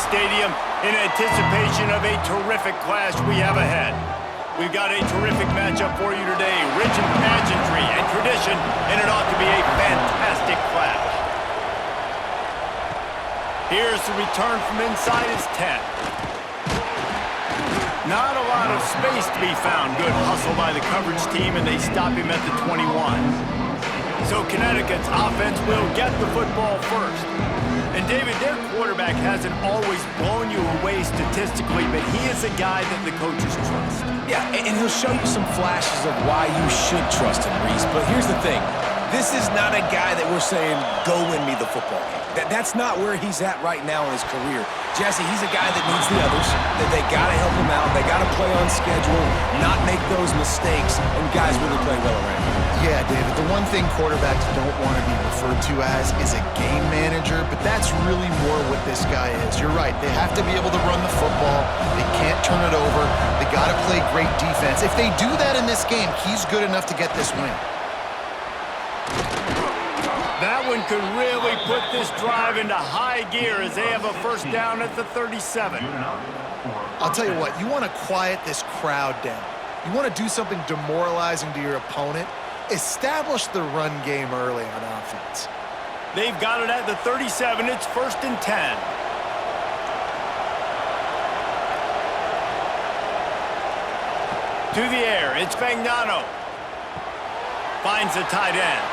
stadium in anticipation of a terrific clash we have ahead. We've got a terrific matchup for you today, rich in pageantry and tradition, and it ought to be a fantastic clash. Here's the return from inside his 10. Not a lot of space to be found. Good hustle by the coverage team, and they stop him at the 21. So Connecticut's offense will get the football first. And David, their quarterback hasn't always blown you away statistically, but he is a guy that the coaches trust. Yeah, and he'll show you some flashes of why you should trust him, Reese. But here's the thing. This is not a guy that we're saying, go win me the football game. That's not where he's at right now in his career. Jesse, he's a guy that needs the others. That they got to help him out. They got to play on schedule, not make those mistakes, and guys really play well around him. Yeah, David, the one thing quarterbacks don't want to be referred to as is a game manager, but that's really more what this guy is. You're right. They have to be able to run the football. They can't turn it over. They got to play great defense. If they do that in this game, he's good enough to get this win. That one could really put this drive into high gear as they have a first down at the 37. I'll tell you what, you want to quiet this crowd down. You want to do something demoralizing to your opponent. Establish the run game early on offense. They've got it at the 37. It's 1st and 10. To the air, it's Fagnano. Finds the tight end.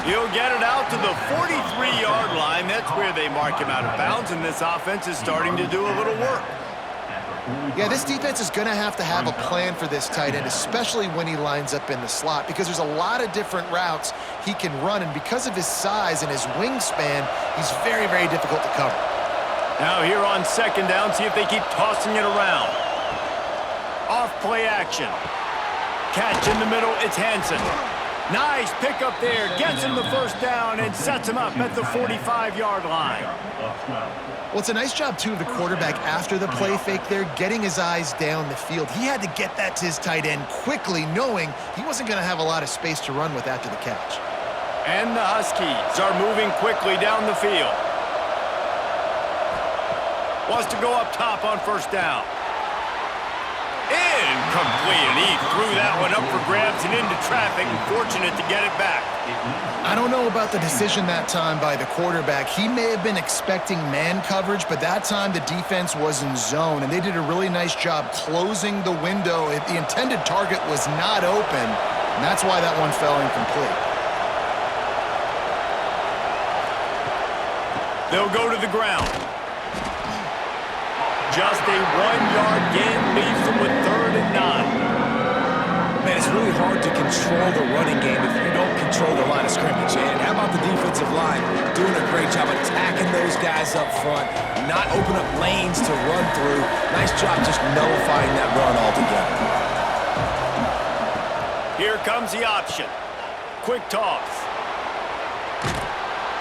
He'll get it out to the 43-yard line. That's where they mark him out of bounds, and this offense is starting to do a little work. Yeah, this defense is going to have a plan for this tight end, especially when he lines up in the slot, because there's a lot of different routes he can run, and because of his size and his wingspan, he's very, very difficult to cover. Now here on 2nd down, see if they keep tossing it around. Off play action. Catch in the middle, it's Hansen. Nice pickup there, gets him the first down and sets him up at the 45-yard line. Well, it's a nice job, too, of the quarterback after the play fake there, getting his eyes down the field. He had to get that to his tight end quickly, knowing he wasn't going to have a lot of space to run with after the catch. And the Huskies are moving quickly down the field. Wants to go up top on 1st down. Incomplete, and he threw that one up for grabs and into traffic, and fortunate to get it back. I don't know about the decision that time by the quarterback. He may have been expecting man coverage, but that time the defense was in zone, and they did a really nice job closing the window. The intended target was not open, and that's why that one fell incomplete. They'll go to the ground. Just a 1-yard gain leaves them with 3rd and 9. Man, it's really hard to control the running game if you don't control the line of scrimmage. And how about the defensive line doing a great job attacking those guys up front, not open up lanes to run through. Nice job just nullifying that run altogether. Here comes the option. Quick toss.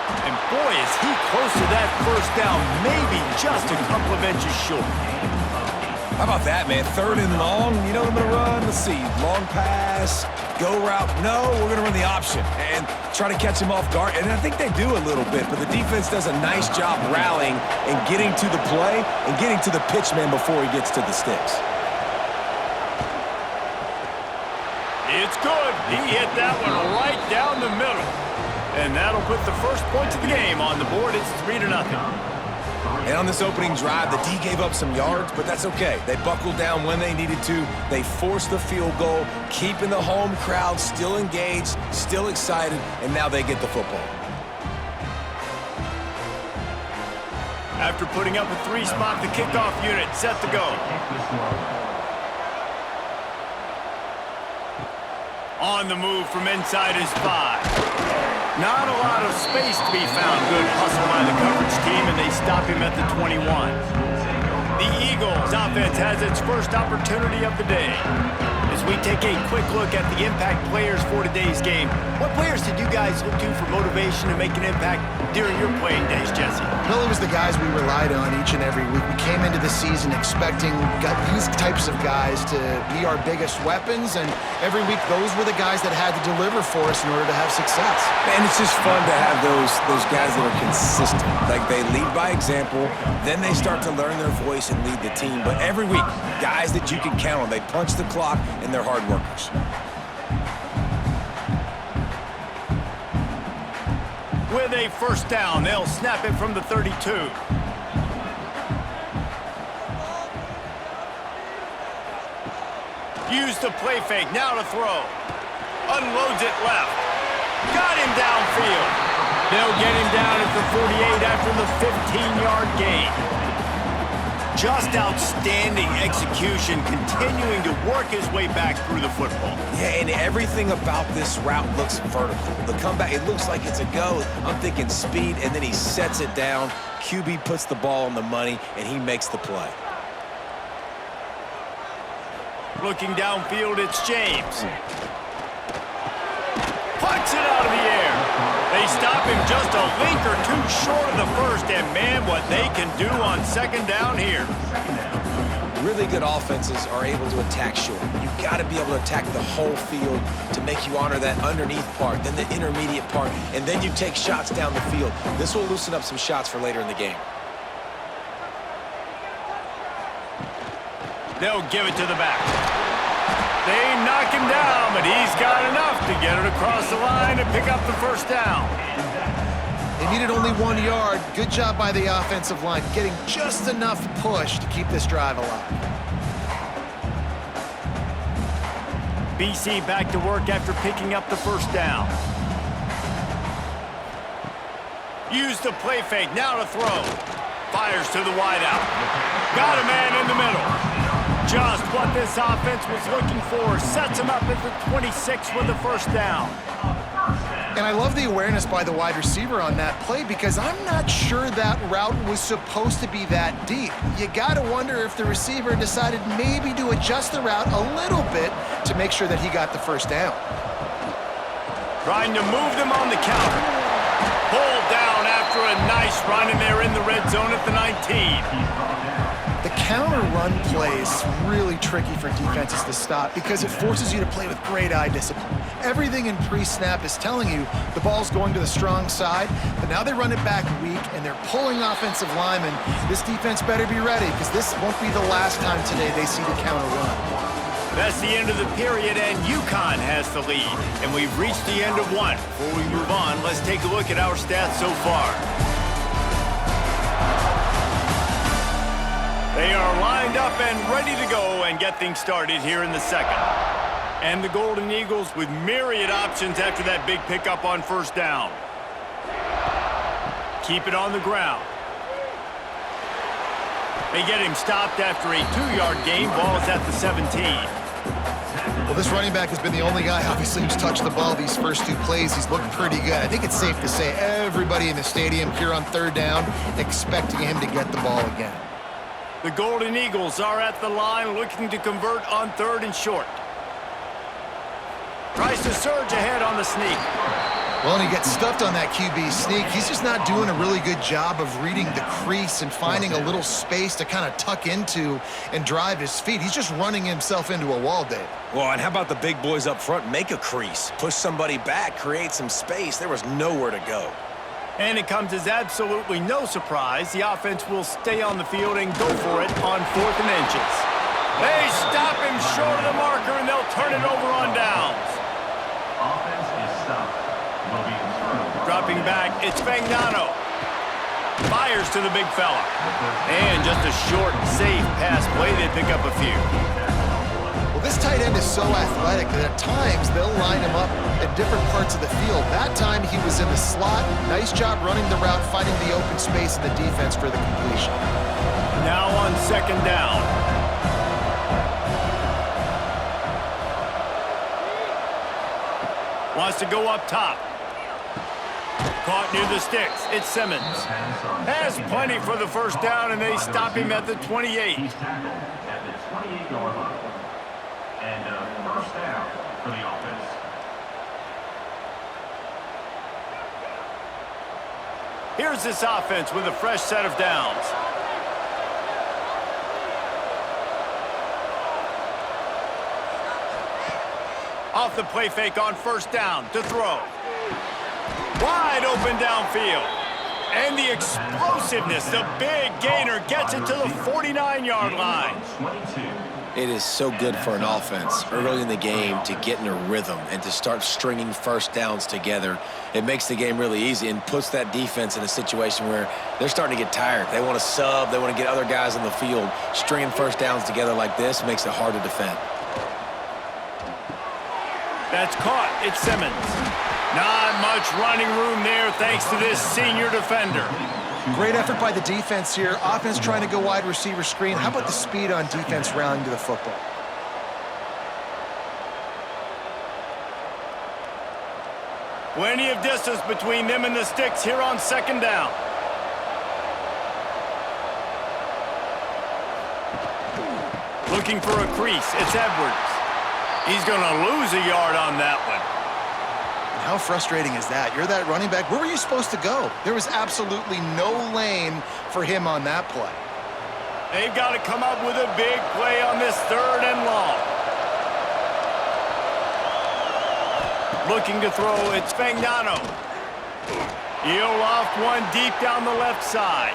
And boy, is he close to that first down, maybe just a couple of inches short. How about that, man? 3rd and long. You know what I'm going to run? Let's see. Long pass, go route. No, we're going to run the option and try to catch him off guard. And I think they do a little bit, but the defense does a nice job rallying and getting to the play and getting to the pitch man before he gets to the sticks. It's good. He hit that one right down the middle. And that'll put the first points of the game on the board. It's 3-0. And on this opening drive, the D gave up some yards, but that's okay. They buckled down when they needed to. They forced the field goal, keeping the home crowd still engaged, still excited, and now they get the football. After putting up a 3-spot, the kickoff unit set to go. On the move from inside his 5. Not a lot of space to be found. Good hustle by the coverage team, and they stop him at the 21. The Eagles offense has its first opportunity of the day. As we take a quick look at the impact players for today's game, what players did you guys look to for motivation to make an impact during your playing days, Jesse? Well, it was the guys we relied on each and every week. We came into the season expecting these types of guys to be our biggest weapons, and every week those were the guys that had to deliver for us in order to have success. And it's just fun to have those guys that are consistent. Like, they lead by example, then they start to learn their voice and lead the team. But every week, guys that you can count on, they punch the clock and they're hard workers. With a first down, they'll snap it from the 32. Use the play fake, now to throw. Unloads it left. Got him downfield. They'll get him down at the 48 after the 15-yard gain. Just outstanding execution, continuing to work his way back through the football. Yeah, and everything about this route looks vertical. The comeback, it looks like it's a go. I'm thinking speed, and then he sets it down. QB puts the ball on the money, and he makes the play. Looking downfield, it's James. Puts it out of the air. They stop him just a link or two short of the first, and man, what they can do on second down here. Really good offenses are able to attack short. You've got to be able to attack the whole field to make you honor that underneath part, then the intermediate part, and then you take shots down the field. This will loosen up some shots for later in the game. They'll give it to the back. They knock him down, but he's got enough to get it across the line and pick up the first down. They needed only 1 yard. Good job by the offensive line, getting just enough push to keep this drive alive. BC back to work after picking up the first down. Use the play fake, now to throw. Fires to the wideout. Got a man in the middle. Just what this offense was looking for. Sets him up at the 26 with the first down. And I love the awareness by the wide receiver on that play because I'm not sure that route was supposed to be that deep. You got to wonder if the receiver decided maybe to adjust the route a little bit to make sure that he got the first down. Trying to move them on the counter. Pulled down after a nice run, and they're in the red zone at the 19. The counter run play is really tricky for defenses to stop because it forces you to play with great eye discipline. Everything in pre-snap is telling you the ball's going to the strong side, but now they run it back weak and they're pulling offensive linemen. This defense better be ready because this won't be the last time today they see the counter run. That's the end of the period, and UConn has the lead. And we've reached the end of one. Before we move on, let's take a look at our stats so far. They are lined up and ready to go and get things started here in the second. And the Golden Eagles with myriad options after that big pickup on first down. Keep it on the ground. They get him stopped after a 2-yard gain. Ball is at the 17. Well, this running back has been the only guy, obviously, who's touched the ball these first two plays. He's looked pretty good. I think it's safe to say everybody in the stadium here on third down expecting him to get the ball again. The Golden Eagles are at the line looking to convert on third and short. Tries to surge ahead on the sneak. Well, and he gets stuffed on that QB sneak. He's just not doing a really good job of reading the crease and finding a little space to kind of tuck into and drive his feet. He's just running himself into a wall, Dave. Well, and how about the big boys up front? Make a crease, push somebody back, create some space. There was nowhere to go. And it comes as absolutely no surprise. The offense will stay on the field and go for it on 4th and inches. They stop him short of the marker, and they'll turn it over on downs. Offense is stopped. Dropping back, it's Fagnano. Fires to the big fella. And just a short, safe pass play. They pick up a few. Well, this tight end is so athletic that at times they'll line him up at different parts of the field. That time he was in the slot. Nice job running the route, finding the open space in the defense for the completion. Now on second down. Wants to go up top. Caught near the sticks. It's Simmons. Has plenty for the first down, and they stop him at the 28. He's tackled at the 28-yard line. And first down for the offense. Here's this offense with a fresh set of downs. Off the play fake on first down to throw. Wide open downfield. And the explosiveness, the big gainer gets it to the 49-yard line. It is so good for an offense early in the game to get in a rhythm and to start stringing first downs together. It makes the game really easy and puts that defense in a situation where they're starting to get tired. They want to sub. They want to get other guys on the field. Stringing first downs together like this makes it hard to defend. That's caught. It's Simmons. Not much running room there thanks to this senior defender. Great effort by the defense here. Offense trying to go wide receiver screen. How about the speed on defense rallying to the football? Plenty of distance between them and the sticks here on second down. Looking for a crease. It's Edwards. He's going to lose a yard on that one. How frustrating is that? You're that running back. Where were you supposed to go? There was absolutely no lane for him on that play. They've got to come up with a big play on this third and long. Looking to throw, it's Fagnano. He'll loft one deep down the left side.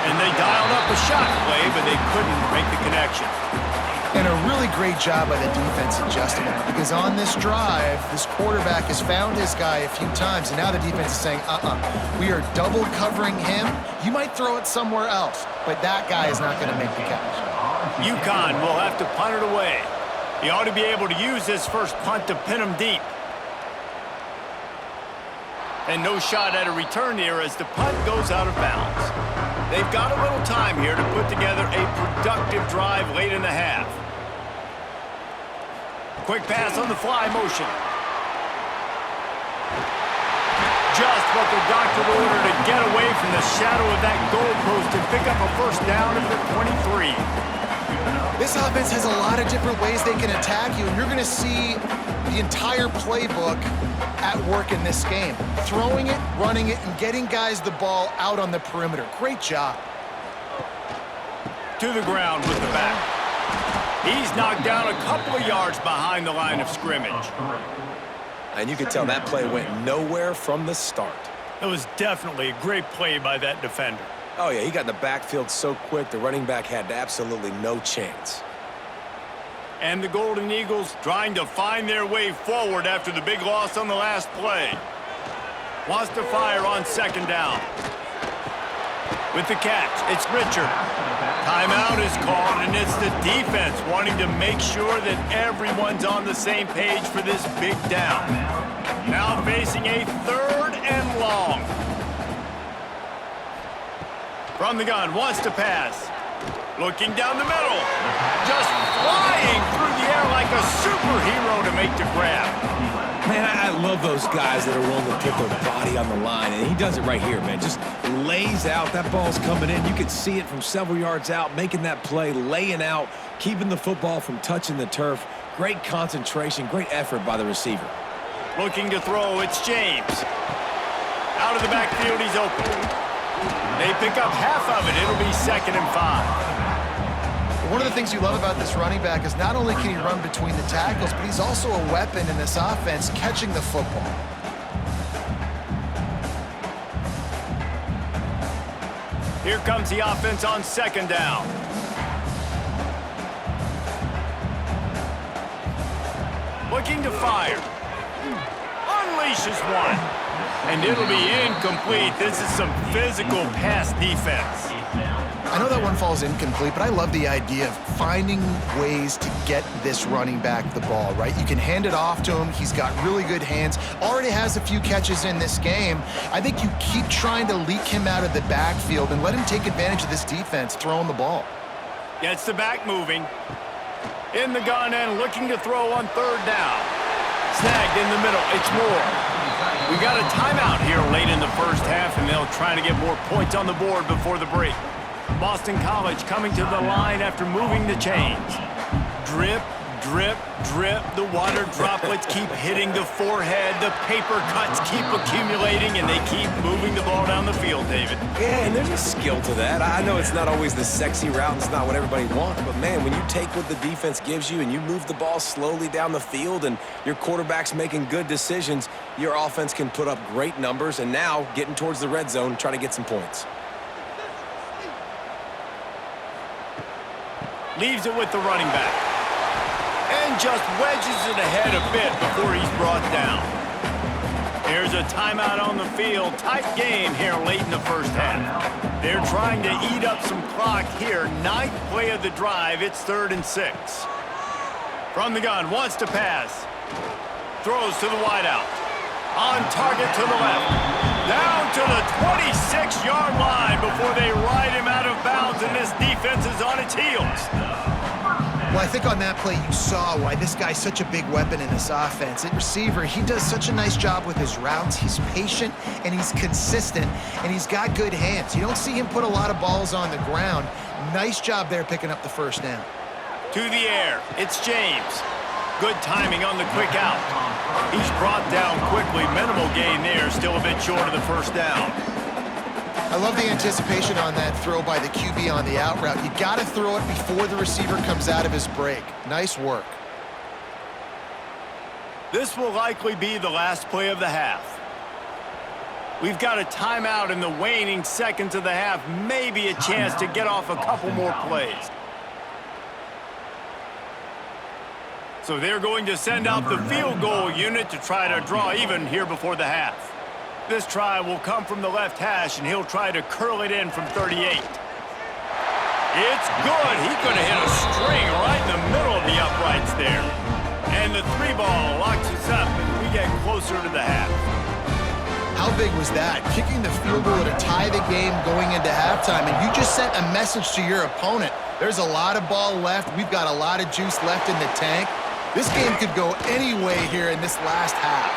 And they dialed up a shot play, but they couldn't make the connection. And a really great job by the defense adjusting it, because on this drive, this quarterback has found his guy a few times, and now the defense is saying, we are double covering him. You might throw it somewhere else, but that guy is not going to make the catch. UConn will have to punt it away. He ought to be able to use this first punt to pin him deep. And no shot at a return here as the punt goes out of bounds. They've got a little time here to put together a productive drive late in the half. Quick pass on the fly motion. Just what the doctor ordered to get away from the shadow of that goalpost and pick up a first down at the 23. This offense has a lot of different ways they can attack you, and you're going to see the entire playbook at work in this game. Throwing it, running it, and getting guys the ball out on the perimeter. Great job. To the ground with the back. He's knocked down a couple of yards behind the line of scrimmage. And you can tell that play went nowhere from the start. It was definitely a great play by that defender. Oh, yeah, he got in the backfield so quick, the running back had absolutely no chance. And the Golden Eagles trying to find their way forward after the big loss on the last play. Wants to fire on second down. With the catch, it's Richard. Timeout is called, and it's the defense wanting to make sure that everyone's on the same page for this big down. Now facing a third and long. From the gun, wants to pass. Looking down the middle. Just flying through the air like a superhero to make the grab. Man, I love those guys that are willing to put their body on the line, and he does it right here, man. Just lays out. That ball's coming in. You can see it from several yards out, making that play, laying out, keeping the football from touching the turf. Great concentration, great effort by the receiver. Looking to throw, it's James. Out of the backfield, he's open. They pick up half of it. It'll be 2nd and 5. One of the things you love about this running back is not only can he run between the tackles, but he's also a weapon in this offense catching the football. Here comes the offense on second down. Looking to fire. Unleashes one. And it'll be incomplete. This is some physical pass defense. I know that one falls incomplete, but I love the idea of finding ways to get this running back the ball, right? You can hand it off to him. He's got really good hands. Already has a few catches in this game. I think you keep trying to leak him out of the backfield and let him take advantage of this defense throwing the ball. Gets the back moving. In the gun and looking to throw on third down. Snagged in the middle. It's Moore. We got a timeout here late in the first half, and they'll try to get more points on the board before the break. Boston College coming to the line after moving the chains. Drip, Drip, drip, the water droplets keep hitting the forehead, the paper cuts keep accumulating, and they keep moving the ball down the field, David. Yeah, and there's a skill to that. I know it's not always the sexy route, and it's not what everybody wants, but man, when you take what the defense gives you and you move the ball slowly down the field and your quarterback's making good decisions, your offense can put up great numbers, and now getting towards the red zone, try to get some points. Leaves it with the running back. And just wedges it ahead a bit before he's brought down. There's a timeout on the field. Tight game here late in the first half. They're trying to eat up some clock here. 9th play of the drive. It's 3rd and 6. From the gun, wants to pass. Throws to the wideout. On target to the left. Down to the 26-yard line before they ride him out of bounds, and this defense is on its heels. Well, I think on that play you saw why this guy's such a big weapon in this offense. At receiver, he does such a nice job with his routes. He's patient, and he's consistent, and he's got good hands. You don't see him put a lot of balls on the ground. Nice job there picking up the first down. To the air, it's James. Good timing on the quick out. He's brought down quickly. Minimal gain there, still a bit short of the first down. I love the anticipation on that throw by the QB on the out route. You got to throw it before the receiver comes out of his break. Nice work. This will likely be the last play of the half. We've got a timeout in the waning seconds of the half. Maybe a chance to get off a couple more plays. So they're going to send out the field goal unit to try to draw even here before the half. This try will come from the left hash, and he'll try to curl it in from 38. It's good. He's going to hit a string right in the middle of the uprights there. And the 3-ball locks us up as we get closer to the half. How big was that? Kicking the field goal to tie the game going into halftime, and you just sent a message to your opponent. There's a lot of ball left. We've got a lot of juice left in the tank. This game could go any way here in this last half.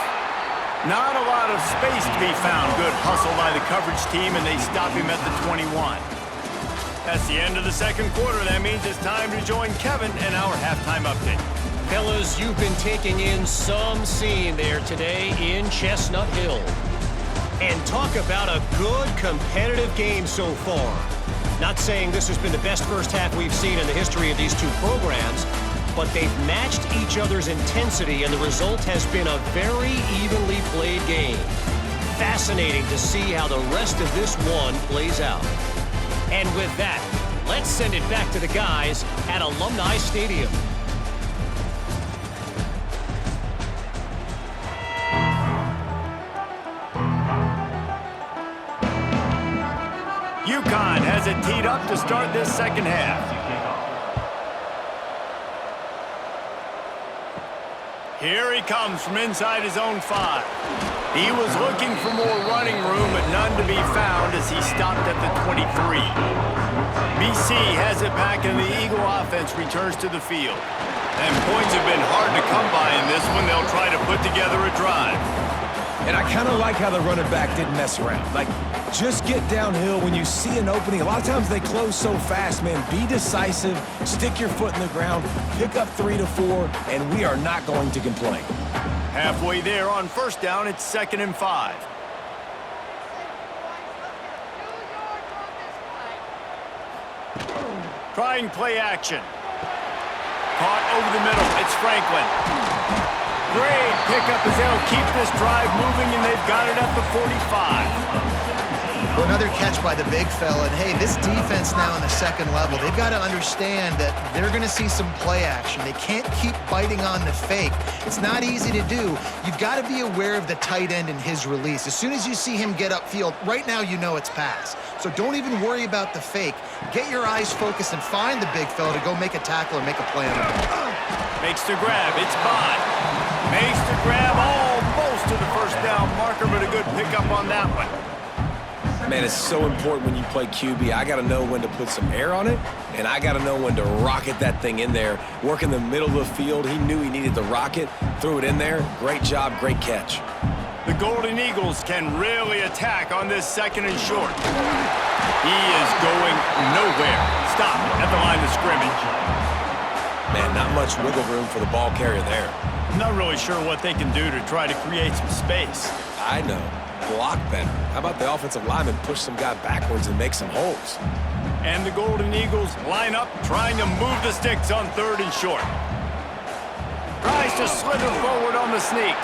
Not a lot of space to be found. Good hustle by the coverage team, and they stop him at the 21. That's the end of the second quarter. That means it's time to join Kevin in our halftime update. Fellas, you've been taking in some scene there today in Chestnut Hill. And talk about a good competitive game so far. Not saying this has been the best first half we've seen in the history of these two programs, but they've matched each other's intensity, and the result has been a very evenly played game. Fascinating to see how the rest of this one plays out. And with that, let's send it back to the guys at Alumni Stadium. UConn has it teed up to start this second half. Here he comes from inside his own 5. He was looking for more running room, but none to be found as he stopped at the 23. BC has it back, and the Eagle offense returns to the field. And points have been hard to come by in this one. They'll try to put together a drive. And I kind of like how the running back didn't mess around. Like, just get downhill when you see an opening. A lot of times they close so fast, man. Be decisive, stick your foot in the ground, pick up 3 to 4, and we are not going to complain. Halfway there on first down, it's 2nd and 5. Trying play action. Caught over the middle. It's Franklin. Great pickup as they'll keep this drive moving, and they've got it at the 45. Well, another catch by the big fella. And, hey, this defense now in the second level, they've got to understand that they're going to see some play action. They can't keep biting on the fake. It's not easy to do. You've got to be aware of the tight end and his release. As soon as you see him get upfield, right now you know it's pass. So don't even worry about the fake. Get your eyes focused and find the big fella to go make a tackle or make a play on the ball. Makes the grab. It's Bond. Makes the grab almost to the first down marker, but a good pickup on that one. Man, it's so important when you play QB. I got to know when to put some air on it, and I got to know when to rocket that thing in there. Work in the middle of the field. He knew he needed the rocket, threw it in there. Great job, great catch. The Golden Eagles can really attack on this 2nd and short. He is going nowhere. Stop at the line of scrimmage. Man, not much wiggle room for the ball carrier there. Not really sure what they can do to try to create some space. I know. Block better. How about the offensive lineman push some guy backwards and make some holes? And the Golden Eagles line up, trying to move the sticks on 3rd and short. Tries to slither forward on the sneak.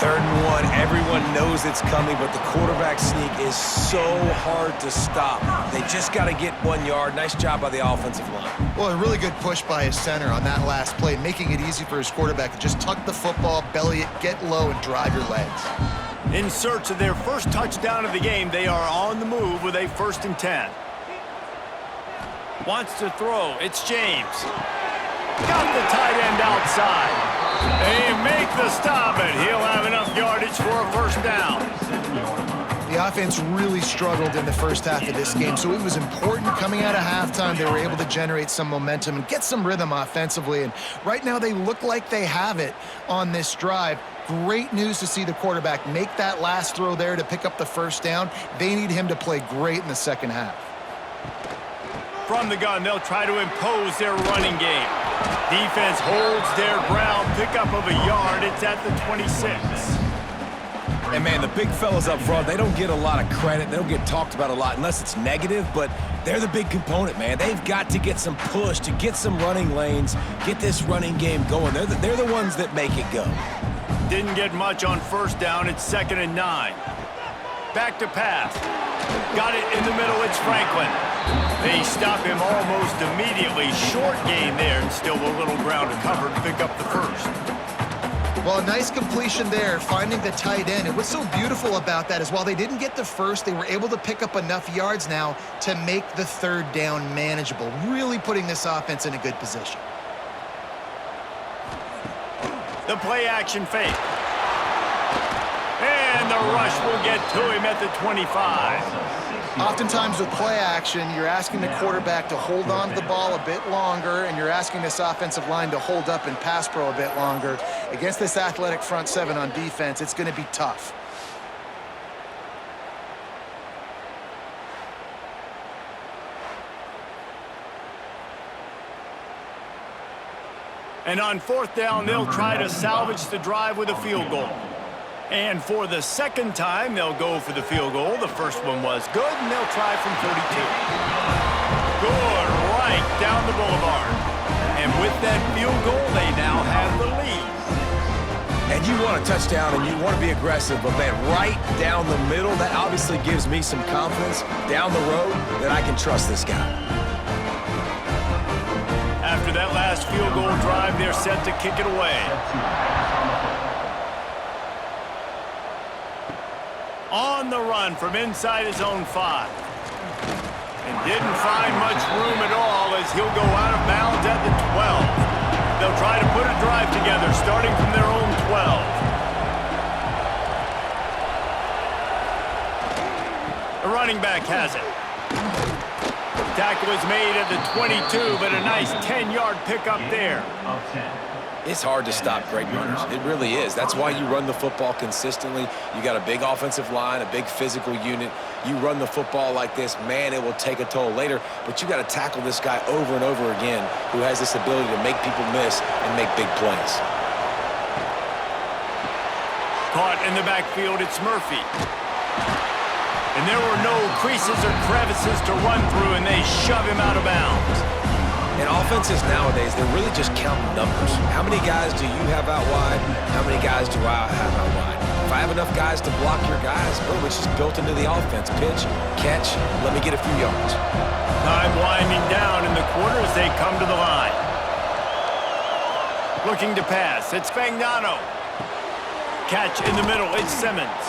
3rd and 1, everyone knows it's coming, but the quarterback sneak is so hard to stop. They just got to get 1 yard. Nice job by the offensive line. Well, a really good push by his center on that last play, making it easy for his quarterback to just tuck the football, belly it, get low, and drive your legs. In search of their first touchdown of the game, they are on the move with a 1st and 10. Wants to throw. It's James. Got the tight end outside. They make the stop, and he'll have enough yardage for a 1st down. The offense really struggled in the first half of this game, so it was important coming out of halftime. They were able to generate some momentum and get some rhythm offensively, and right now they look like they have it on this drive. Great news to see the quarterback make that last throw there to pick up the 1st down. They need him to play great in the second half. From the gun, they'll try to impose their running game. Defense holds their ground, pickup of a yard. It's at the 26. And, man, the big fellas up front, they don't get a lot of credit. They don't get talked about a lot unless it's negative, but they're the big component, man. They've got to get some push, to get some running lanes, get this running game going. They're the ones that make it go. Didn't get much on 1st down. It's 2nd and 9. Back to pass. Got it in the middle. It's Franklin. They stop him almost immediately. Short gain there, and still a little ground to cover to pick up the 1st. Well, a nice completion there, finding the tight end. And what's so beautiful about that is while they didn't get the 1st, they were able to pick up enough yards now to make the 3rd down manageable, really putting this offense in a good position. The play-action fake. And the rush will get to him at the 25. Oftentimes with play action, you're asking the quarterback to hold on to the ball a bit longer, and you're asking this offensive line to hold up and pass pro a bit longer. Against this athletic front 7 on defense, it's going to be tough. And on 4th down, they'll try to salvage the drive with a field goal. And for the 2nd time, they'll go for the field goal. The first one was good, and they'll try from 32. Good, right down the boulevard. And with that field goal, they now have the lead. And you want a touchdown, and you want to be aggressive, but, man, right down the middle, that obviously gives me some confidence down the road that I can trust this guy. After that last field goal drive, they're set to kick it away. On the run from inside his own 5. And didn't find much room at all as he'll go out of bounds at the 12. They'll try to put a drive together starting from their own 12. The running back has it. Tackle is made at the 22, but a nice 10-yard pickup there. It's hard to stop great runners. It really is. That's why you run the football consistently. You got a big offensive line, a big physical unit. You run the football like this, man, it will take a toll later. But you got to tackle this guy over and over again who has this ability to make people miss and make big plays. Caught in the backfield, it's Murphy. And there were no creases or crevices to run through, and they shove him out of bounds. And offenses nowadays, they're really just counting numbers. How many guys do you have out wide? How many guys do I have out wide? If I have enough guys to block your guys, boom, it's just built into the offense. Pitch, catch, let me get a few yards. Time winding down in the quarter as they come to the line. Looking to pass, it's Fagnano. Catch in the middle, it's Simmons.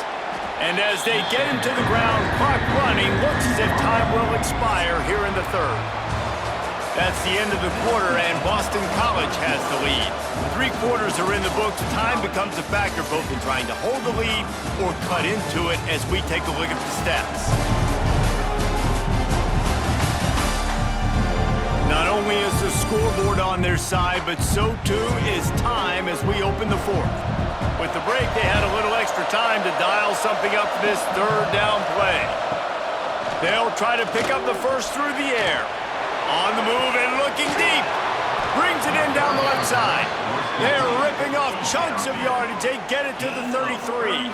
And as they get him to the ground, clock running, looks as if time will expire here in the 3rd. That's the end of the quarter, and Boston College has the lead. 3 quarters are in the books. Time becomes a factor both in trying to hold the lead or cut into it as we take a look at the stats. Not only is the scoreboard on their side, but so too is time as we open the 4th. With the break, they had a little extra time to dial something up for this 3rd down play. They'll try to pick up the 1st through the air. On the move and looking deep. brings it in down the left side. They're ripping off chunks of yardage. They get it to the 33.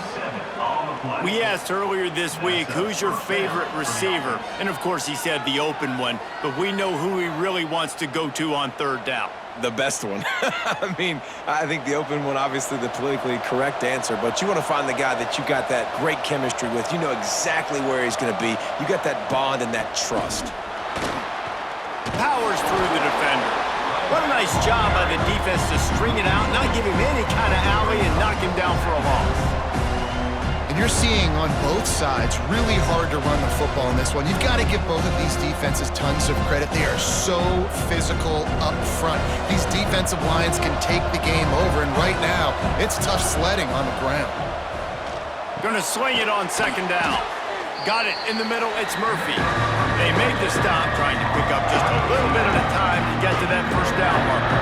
We asked earlier this week, who's your favorite receiver? And, of course, he said the open one, but we know who he really wants to go to on third down. The best one. I mean, I think the open one, obviously the politically correct answer, but you want to find the guy that you got that great chemistry with. You know exactly where he's going to be. You got that bond and that trust. Powers through the defender. What a nice job by the defense to string it out, not give him any kind of alley, and knock him down for a loss. And you're seeing on both sides really hard to run the football in this one. You've got to give both of these defenses tons of credit. They are so physical up front. These defensive lines can take the game over, and right now, it's tough sledding on the ground. Gonna swing it on second down. Got it in the middle, it's Murphy. They make the stop, trying to pick up just a little bit at a time to get to that first down marker.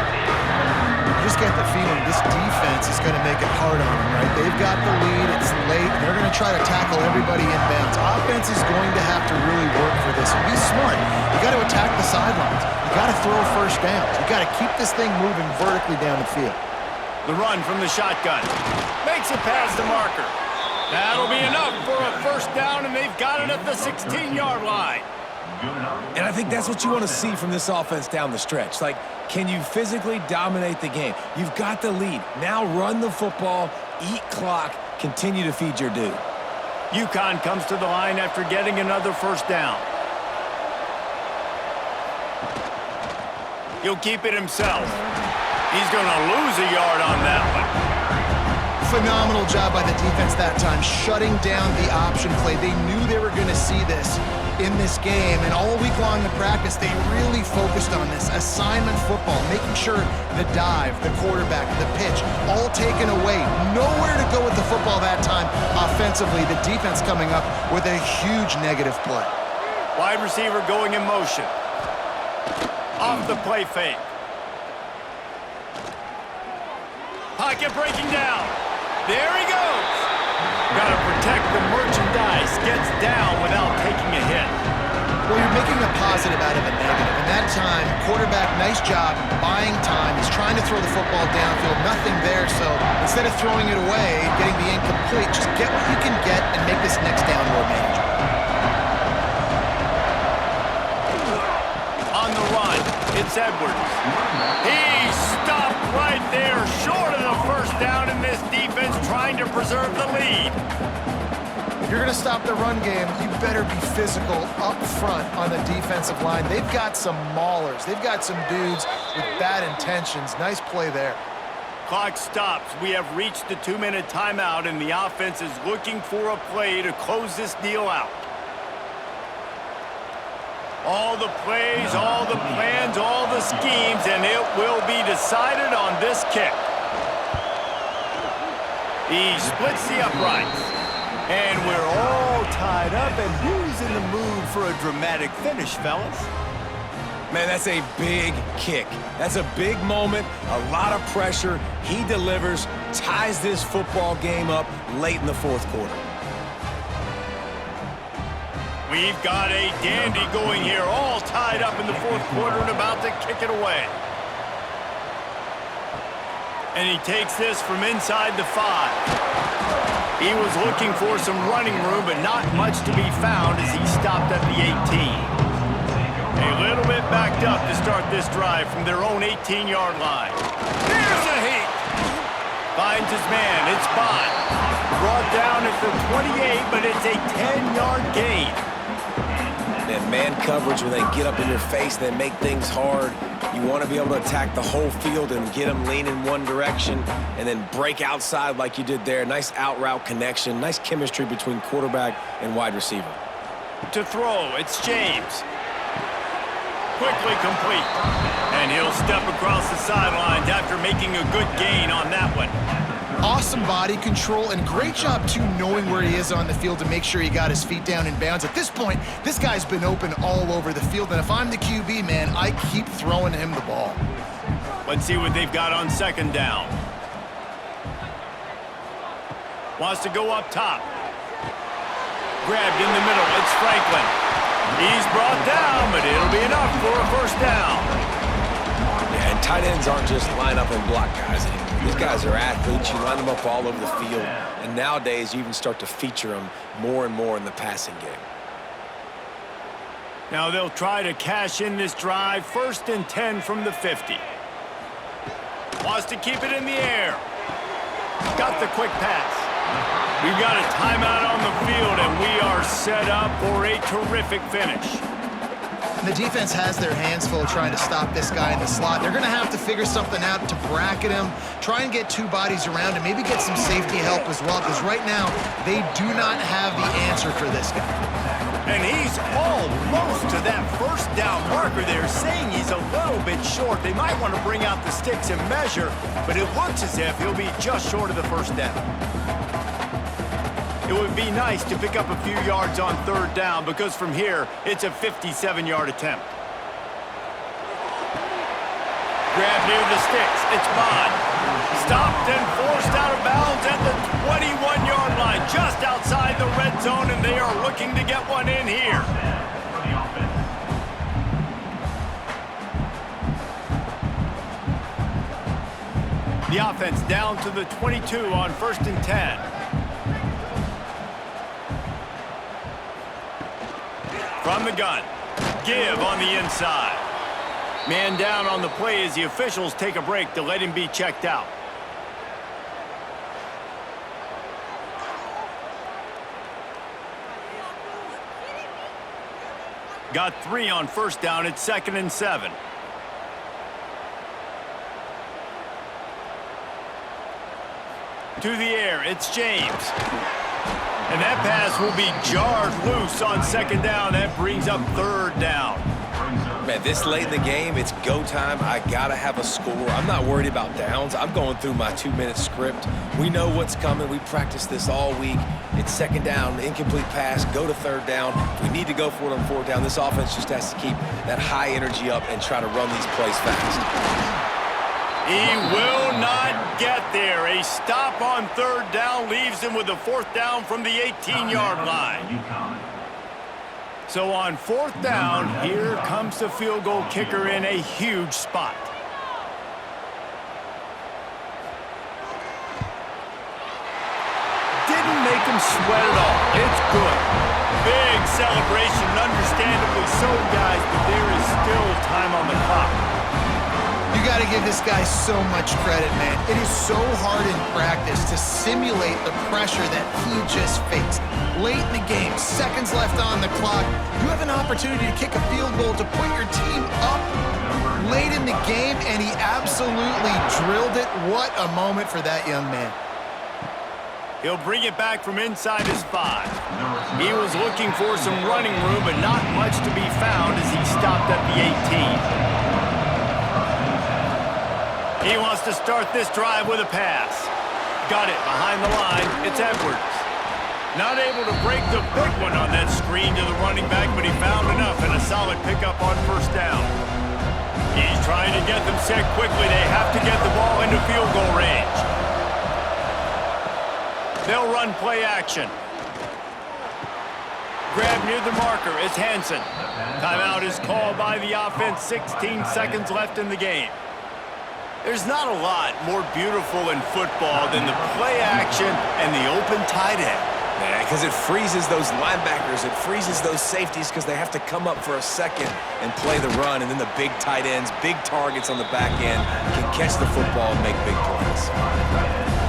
You just get the feeling this defense is going to make it hard on them, right? They've got the lead, it's late, and they're going to try to tackle everybody inbounds. Offense is going to have to really work for this and be smart. You got to attack the sidelines. You got to throw first downs. You got to keep this thing moving vertically down the field. The run from the shotgun. Makes it past the marker. That'll be enough for a first down, and they've got it at the 16-yard line. And I think that's what you want to see from this offense down the stretch. Like, can you physically dominate the game? You've got the lead. Now run the football, eat clock, continue to feed your dude. UConn comes to the line after getting another first down. He'll keep it himself. He's going to lose a yard on that one. Phenomenal job by the defense that time, shutting down the option play. They knew they were going to see this in this game, and all week long in practice, they really focused on this assignment football, making sure the dive, the quarterback, the pitch, all taken away. Nowhere to go with the football that time offensively. The defense coming up with a huge negative play. Wide receiver going in motion. Off the play fake. Pocket breaking down. There he goes. Got to protect the merchandise. Gets down without taking a hit. Well, you're making a positive out of a negative. And that time, quarterback, nice job buying time. He's trying to throw the football downfield. Nothing there, so instead of throwing it away, getting the incomplete, just get what you can get and make this next down more manageable. On the run, it's Edwards. He stopped right there, short of the first down, in this defense trying to preserve the lead. If you're going to stop the run game, you better be physical up front on the defensive line. They've got some maulers. They've got some dudes with bad intentions. Nice play there. Clock stops. We have reached the 2-minute timeout, and the offense is looking for a play to close this deal out. All the plays, all the plans, all the schemes, and it will be decided on this kick. He splits the uprights. And we're all tied up, and who's in the mood for a dramatic finish, fellas? Man, that's a big kick. That's a big moment, a lot of pressure. He delivers, ties this football game up late in the fourth quarter. We've got a dandy going here, all tied up in the fourth quarter and about to kick it away. And he takes this from inside the 5. He was looking for some running room, but not much to be found as he stopped at the 18. A little bit backed up to start this drive from their own 18-yard line. Here's a heat. Finds his man. It's Bond. Brought down at the 28, but it's a 10-yard gain. And man coverage, when they get up in your face, they make things hard. You want to be able to attack the whole field and get them leaning one direction and then break outside like you did there. Nice out route connection, nice chemistry between quarterback and wide receiver. To throw, it's James. Quickly complete. And he'll step across the sidelines after making a good gain on that one. Awesome body control and great job, too, knowing where he is on the field to make sure he got his feet down in bounds. At this point, this guy's been open all over the field, and if I'm the QB, man, I keep throwing him the ball. Let's see what they've got on second down. Wants to go up top. Grabbed in the middle, it's Franklin. He's brought down, but it'll be enough for a first down. Yeah, and Tight ends aren't just line up and block guys anymore. These guys are athletes. You line them up all over the field. And nowadays, you even start to feature them more and more in the passing game. Now they'll try to cash in this drive. 1st and 10 from the 50. Wants to keep it in the air. Got the quick pass. We've got a timeout on the field, and we are set up for a terrific finish. The defense has their hands full trying to stop this guy in the slot. They're going to have to figure something out to bracket him, try and get 2 bodies around him, maybe get some safety help as well, because right now they do not have the answer for this guy. And he's almost to that 1st down marker there, saying he's a little bit short. They might want to bring out the sticks and measure, but it looks as if he'll be just short of the 1st down. It would be nice to pick up a few yards on 3rd down, because from here, it's a 57-yard attempt. Grab near the sticks. It's Bond. Stopped and forced out of bounds at the 21-yard line, just outside the red zone, and they are looking to get one in here. The offense down to the 22 on 1st and 10. From the gun, give on the inside. Man down on the play as the officials take a break to let him be checked out. Got 3 on 1st down. It's 2nd and 7. To the air, it's James. And that pass will be jarred loose on 2nd down. That brings up 3rd down. Man, this late in the game, it's go time. I got to have a score. I'm not worried about downs. I'm going through my 2-minute script. We know what's coming. We practiced this all week. It's 2nd down, incomplete pass, go to 3rd down. If we need to go for it on 4th down, this offense just has to keep that high energy up and try to run these plays fast. He will not get there. A stop on 3rd down leaves him with a 4th down from the 18-yard line. UConn. So on 4th down, here comes the field goal kicker in a huge spot. Didn't make him sweat at all. It's good. Big celebration, understandably so, guys, but there is still time on the clock. You got to give this guy so much credit, man. It is so hard in practice to simulate the pressure that he just faced. Late in the game, seconds left on the clock, you have an opportunity to kick a field goal to put your team up late in the game, and he absolutely drilled it. What a moment for that young man. He'll bring it back from inside his 5. He was looking for some running room, but not much to be found as he stopped at the 18. He wants to start this drive with a pass. Got it behind the line. It's Edwards. Not able to break the big one on that screen to the running back, but he found enough and a solid pickup on 1st down. He's trying to get them set quickly. They have to get the ball into field goal range. They'll run play action. Grab near the marker is Hansen. Timeout is called by the offense. 16 seconds left in the game. There's not a lot more beautiful in football than the play action and the open tight end. Yeah, because it freezes those linebackers. It freezes those safeties because they have to come up for a second and play the run. And then the big tight ends, big targets on the back end can catch the football and make big plays.